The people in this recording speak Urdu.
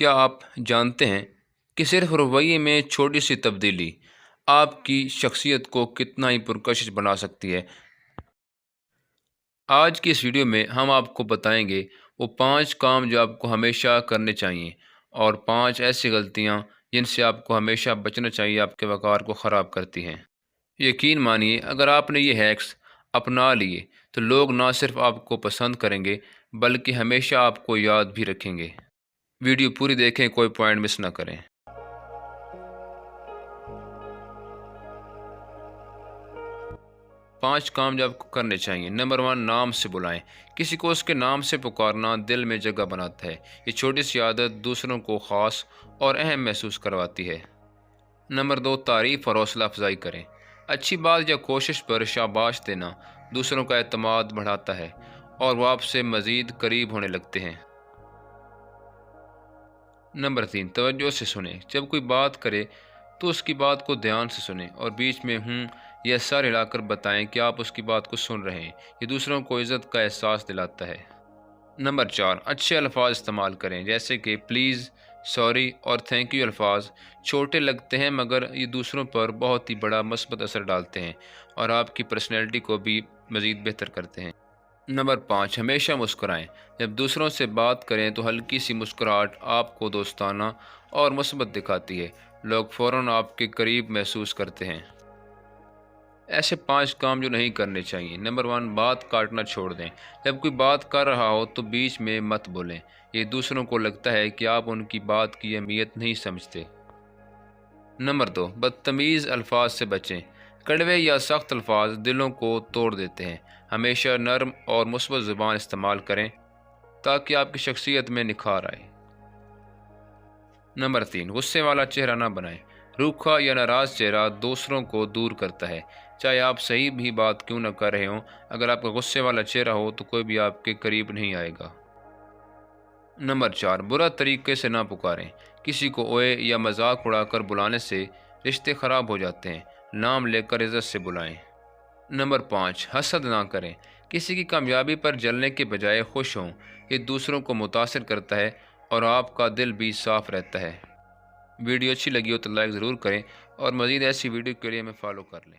کیا آپ جانتے ہیں کہ صرف رویے میں چھوٹی سی تبدیلی آپ کی شخصیت کو کتنا ہی پرکشش بنا سکتی ہے؟ آج کی اس ویڈیو میں ہم آپ کو بتائیں گے وہ 5 کام جو آپ کو ہمیشہ کرنے چاہیے، اور 5 ایسی غلطیاں جن سے آپ کو ہمیشہ بچنا چاہیے، آپ کے وقار کو خراب کرتی ہیں۔ یقین مانیے، اگر آپ نے یہ ہیکس اپنا لیے تو لوگ نہ صرف آپ کو پسند کریں گے بلکہ ہمیشہ آپ کو یاد بھی رکھیں گے۔ ویڈیو پوری دیکھیں، کوئی پوائنٹ مس نہ کریں۔ 5 کام جو آپ کو کرنے چاہیے۔ نمبر 1، نام سے بلائیں۔ کسی کو اس کے نام سے پکارنا دل میں جگہ بناتا ہے۔ یہ چھوٹی سی عادت دوسروں کو خاص اور اہم محسوس کرواتی ہے۔ نمبر 2، تعریف اور حوصلہ افزائی کریں۔ اچھی بات یا کوشش پر شاباش دینا دوسروں کا اعتماد بڑھاتا ہے اور وہ آپ سے مزید قریب ہونے لگتے ہیں۔ نمبر 3، توجہ سے سنیں۔ جب کوئی بات کرے تو اس کی بات کو دھیان سے سنیں اور بیچ میں یا سر ہلا کر بتائیں کہ آپ اس کی بات کو سن رہے ہیں۔ یہ دوسروں کو عزت کا احساس دلاتا ہے۔ نمبر 4، اچھے الفاظ استعمال کریں، جیسے کہ پلیز، سوری اور تھینک یو۔ الفاظ چھوٹے لگتے ہیں مگر یہ دوسروں پر بہت ہی بڑا مثبت اثر ڈالتے ہیں اور آپ کی پرسنالٹی کو بھی مزید بہتر کرتے ہیں۔ نمبر 5، ہمیشہ مسکرائیں۔ جب دوسروں سے بات کریں تو ہلکی سی مسکراہٹ آپ کو دوستانہ اور مثبت دکھاتی ہے۔ لوگ فوراً آپ کے قریب محسوس کرتے ہیں۔ ایسے 5 کام جو نہیں کرنے چاہیے۔ نمبر 1، بات کاٹنا چھوڑ دیں۔ جب کوئی بات کر رہا ہو تو بیچ میں مت بولیں۔ یہ دوسروں کو لگتا ہے کہ آپ ان کی بات کی اہمیت نہیں سمجھتے۔ نمبر 2، بدتمیز الفاظ سے بچیں۔ کڑوے یا سخت الفاظ دلوں کو توڑ دیتے ہیں۔ ہمیشہ نرم اور مثبت زبان استعمال کریں تاکہ آپ کی شخصیت میں نکھار آئے۔ نمبر 3، غصے والا چہرہ نہ بنائیں۔ روکھا یا ناراض چہرہ دوسروں کو دور کرتا ہے، چاہے آپ صحیح بھی بات کیوں نہ کر رہے ہوں۔ اگر آپ کا غصے والا چہرہ ہو تو کوئی بھی آپ کے قریب نہیں آئے گا۔ نمبر 4، برا طریقے سے نہ پکاریں۔ کسی کو اوئے یا مذاق اڑا کر بلانے سے رشتے خراب ہو جاتے ہیں۔ نام لے کر عزت سے بلائیں۔ نمبر 5، حسد نہ کریں۔ کسی کی کامیابی پر جلنے کے بجائے خوش ہوں۔ یہ دوسروں کو متاثر کرتا ہے اور آپ کا دل بھی صاف رہتا ہے۔ ویڈیو اچھی لگی ہو تو لائک ضرور کریں اور مزید ایسی ویڈیو کے لیے ہمیں فالو کر لیں۔